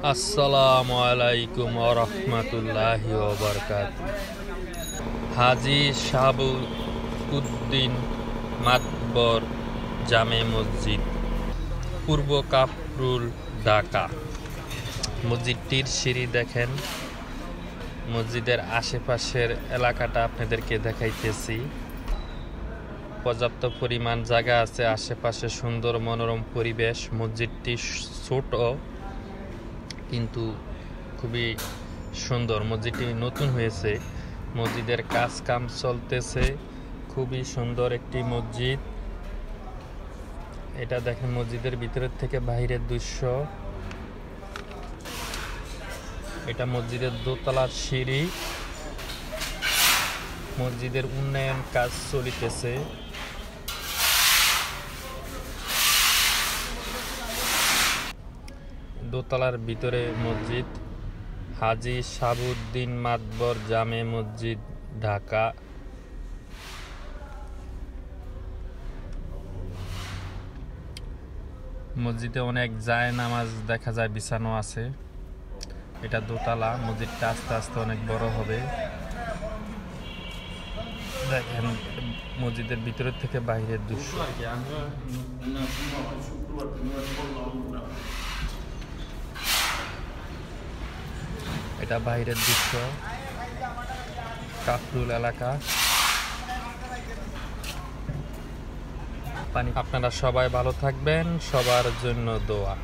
আসসালামু আলাইকুম ওয়া রাহমাতুল্লাহি ওয়া বারাকাতুহু। হাজী শাহাবুদ্দিন মাতবর জামে মসজিদ, পূর্ব কাফরুল, ঢাকা। মসজিদটির সিঁড়ি দেখেন। মসজিদের আশেপাশের এলাকাটা আপনাদেরকে দেখাইতেছি। পর্যাপ্ত পরিমাণ জায়গা আছে, আশেপাশে সুন্দর মনোরম পরিবেশ। মসজিদটি ছোট কিন্তু খুবই সুন্দর। মসজিদটি নতুন হয়েছে, মসজিদের কাজ কাম চলতেছে। খুবই সুন্দর একটি মসজিদ। এটা দেখেন মসজিদের ভিতরের থেকে বাইরের দৃশ্য। এটা মসজিদের দোতলার সিঁড়ি। মসজিদের উন্নয়ন কাজ চলিতেছে। দোতলার ভিতরে মসজিদ, হাজী শাহাবুদ্দিন মাতবর জামে মসজিদ, ঢাকা। মসজিদে অনেক জায়নামাজ দেখা যায় বিছানো আছে। এটা দোতলা। মসজিদটা আস্তে আস্তে অনেক বড় হবে। দেখেন মসজিদের ভিতরের থেকে বাইরের দৃশ্য। এটা বাইরের দৃশ্য, কাফরুল এলাকা। আপনারা সবাই ভালো থাকবেন, সবার জন্য দোয়া।